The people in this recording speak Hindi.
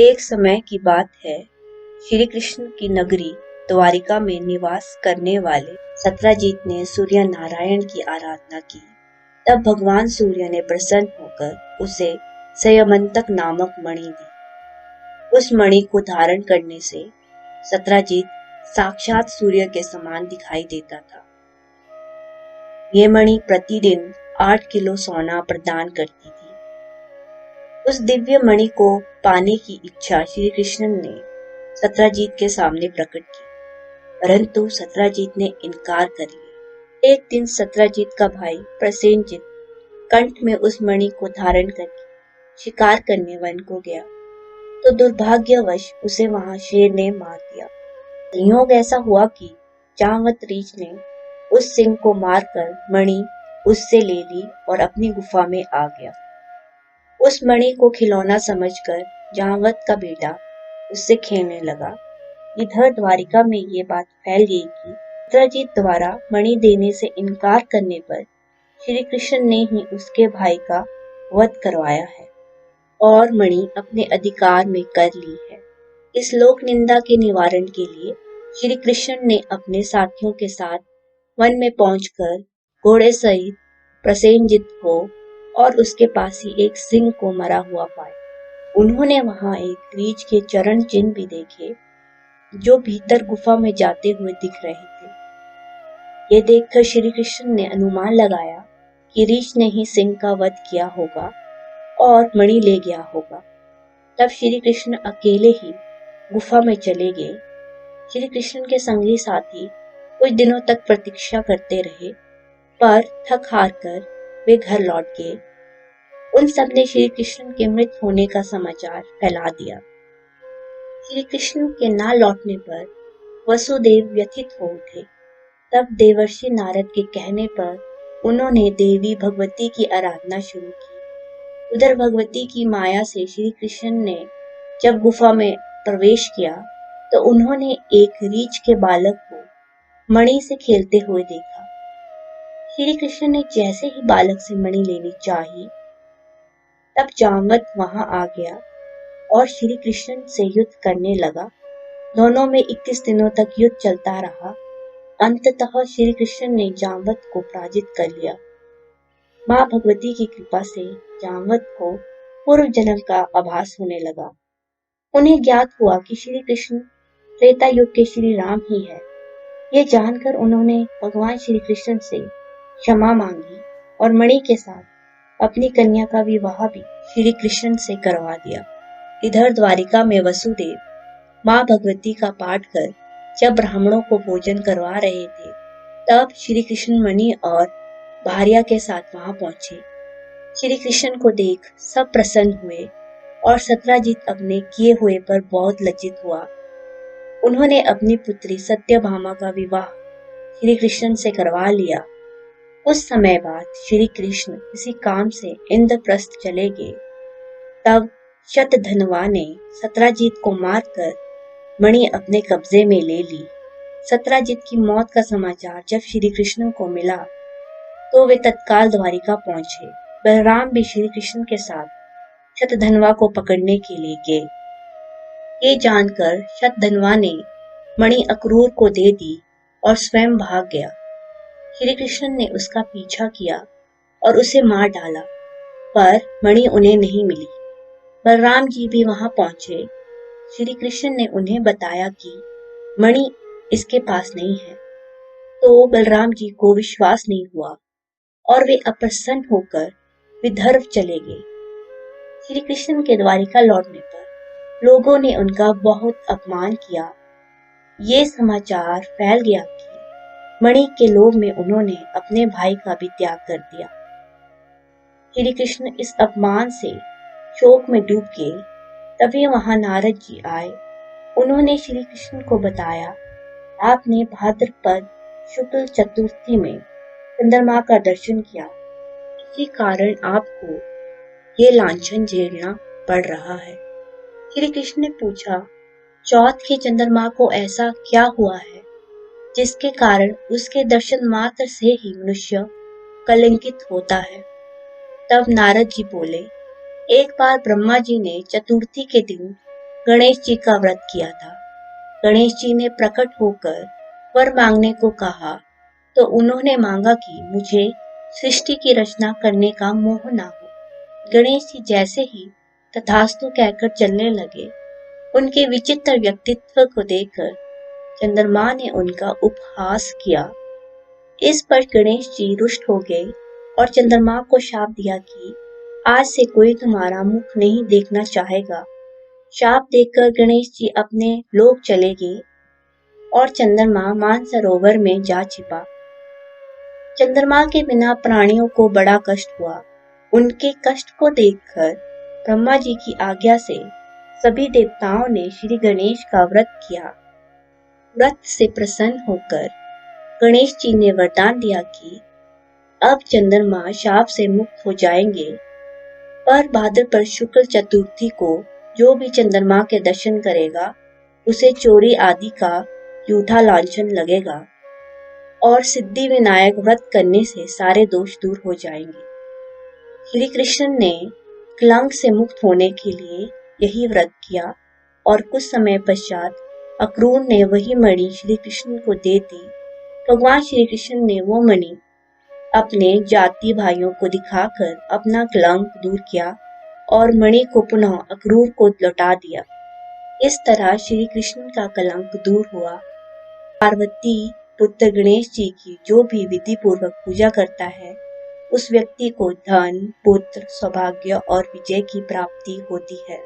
एक समय की बात है। श्री कृष्ण की नगरी द्वारिका में निवास करने वाले सत्यजीत ने सूर्य नारायण की आराधना की। तब भगवान सूर्य ने प्रसन्न होकर उसे संयमंतक नामक मणि दी। उस मणि को धारण करने से सत्यजीत साक्षात सूर्य के समान दिखाई देता था। ये मणि प्रतिदिन 8 किलो सोना प्रदान करती थी। उस दिव्य मणि को पाने की इच्छा श्री कृष्ण ने सत्यजीत के सामने प्रकट की, परंतु सत्यजीत ने इनकार कर लिया। एक दिन सत्यजीत का भाई प्रसेनजित कंठ में उस मणि को धारण करके शिकार करने वन को गया, तो दुर्भाग्यवश उसे वहां शेर ने मार दिया। संयोग ऐसा हुआ कि जांवत रीछ ने उस सिंह को मारकर मणि उससे ले ली और अपनी गुफा में आ गया। उस मणि को खिलौना समझकर जांवत का बेटा उससे खेलने लगा। इधर द्वारिका में ये बात फैल गई कि सत्यजीत द्वारा मणि देने से इनकार करने पर श्री कृष्ण ने ही उसके भाई का वध करवाया है और मणि अपने अधिकार में कर ली है। इस लोक निंदा के निवारण के लिए श्री कृष्ण ने अपने साथियों के साथ वन में पहुंचकर घोड़े सहित प्रसेनजित को और उसके पास ही एक सिंह को मरा हुआ पाया। उन्होंने वहां एक रीछ के चरण चिन्ह भी देखे जो भीतर गुफा में जाते हुए दिख रहे थे। ये देखकर श्री कृष्ण ने अनुमान लगाया कि रीछ ने ही सिंह का वध किया होगा और मणि ले गया होगा। तब श्री कृष्ण अकेले ही गुफा में चले गए। श्री कृष्ण के संगी साथी कुछ दिनों तक प्रतीक्षा करते रहे, पर थक हार कर वे घर लौट गए। उन सब ने श्री कृष्ण के मृत होने का समाचार फैला दिया। श्री कृष्ण के ना लौटने पर वसुदेव व्यथित हो उठे। तब देवर्षि नारद के कहने पर उन्होंने देवी भगवती की आराधना शुरू की। उधर भगवती की माया से श्री कृष्ण ने जब गुफा में प्रवेश किया तो उन्होंने एक रीछ के बालक को मणि से खेलते हुए देखा। श्री कृष्ण ने जैसे ही बालक से मणि लेनी चाहिए, तब जांवत वहां आ गया और श्री कृष्ण से युद्ध करने लगा। दोनों में 21 दिनों तक युद्ध चलता रहा। अंततः श्री कृष्ण ने जांवत को पराजित कर लिया। मां भगवती की कृपा से जांवत को पूर्व जन्म का आभास होने लगा। उन्हें ज्ञात हुआ कि श्री कृष्ण त्रेता युग के श्री राम ही है। ये जानकर उन्होंने भगवान श्री कृष्ण से क्षमा मांगी और मणि के साथ अपनी कन्या का विवाह भी श्री कृष्ण से करवा दिया। इधर द्वारिका में वसुदेव मां भगवती का पाठ कर जब ब्राह्मणों को भोजन करवा रहे थे, तब श्री कृष्ण मणि और भार्या के साथ वहां पहुंचे। श्री कृष्ण को देख सब प्रसन्न हुए और सत्यजीत अपने किए हुए पर बहुत लज्जित हुआ। उन्होंने अपनी पुत्री सत्यभामा का विवाह श्री कृष्ण से करवा लिया। उस समय बाद श्री कृष्ण किसी काम से इंद्रप्रस्थ चले गए। तब शतधन्वा ने सत्यजीत को मारकर मणि अपने कब्जे में ले ली। सत्यजीत की मौत का समाचार जब श्री कृष्ण को मिला तो वे तत्काल द्वारिका पहुंचे। बलराम भी श्री कृष्ण के साथ शतधन्वा को पकड़ने के लिए गए। ये जानकर शतधन्वा ने मणि अक्रूर को दे दी और स्वयं भाग गया। श्री कृष्ण ने उसका पीछा किया और उसे मार डाला, पर मणि उन्हें नहीं मिली। बलराम जी भी वहां पहुंचे। श्री कृष्ण ने उन्हें बताया कि मणि इसके पास नहीं है, तो बलराम जी को विश्वास नहीं हुआ और वे अप्रसन्न होकर विदर्भ चले गए। श्री कृष्ण के द्वारिका लौटने पर लोगों ने उनका बहुत अपमान किया। ये समाचार फैल गया कि मणि के लोभ में उन्होंने अपने भाई का भी त्याग कर दिया। श्री कृष्ण इस अपमान से शोक में डूब गए। तभी वहां नारद जी आए। उन्होंने श्री कृष्ण को बताया, आपने भाद्रपद शुक्ल चतुर्थी में चंद्रमा का दर्शन किया, इसी कारण आपको ये लांछन झेलना पड़ रहा है। श्री कृष्ण ने पूछा, चौथ के चंद्रमा को ऐसा क्या हुआ है जिसके कारण उसके दर्शन मात्र से ही मनुष्य कलंकित होता है? तब नारद जी बोले, एक बार ब्रह्मा जी ने चतुर्थी के दिन गणेश जी का व्रत किया था। गणेश जी ने प्रकट होकर वर मांगने को कहा तो उन्होंने मांगा कि मुझे सृष्टि की रचना करने का मोह ना हो। गणेश जी जैसे ही तथास्तु कहकर चलने लगे, उनके विचित्र व्यक्तित्व को देखकर चंद्रमा ने उनका उपहास किया। इस पर गणेश जी रुष्ट हो गए और चंद्रमा को शाप दिया कि आज से कोई तुम्हारा मुख नहीं देखना चाहेगा। शाप देकर गणेश जी अपने लोक चले गए और चंद्रमा मानसरोवर में जा छिपा। चंद्रमा के बिना प्राणियों को बड़ा कष्ट हुआ। उनके कष्ट को देखकर ब्रह्मा जी की आज्ञा से सभी देवताओं ने श्री गणेश का व्रत किया। व्रत से प्रसन्न होकर गणेश जी ने वरदान दिया कि अब चंद्रमा शाप से मुक्त हो जाएंगे, पर भाद्रपद शुक्ल चतुर्थी को जो भी चंद्रमा के दर्शन करेगा उसे चोरी आदि का झूठा लांछन लगेगा और सिद्धि विनायक व्रत करने से सारे दोष दूर हो जाएंगे। श्री कृष्ण ने कलंक से मुक्त होने के लिए यही व्रत किया और कुछ समय पश्चात अक्रूर ने वही मणि श्री कृष्ण को दे दी। भगवान श्री कृष्ण ने वो मणि अपने जाति भाइयों को दिखाकर अपना कलंक दूर किया और मणि को पुनः अक्रूर को लौटा दिया। इस तरह श्री कृष्ण का कलंक दूर हुआ। पार्वती पुत्र गणेश जी की जो भी विधि पूर्वक पूजा करता है, उस व्यक्ति को धन, पुत्र, सौभाग्य और विजय की प्राप्ति होती है।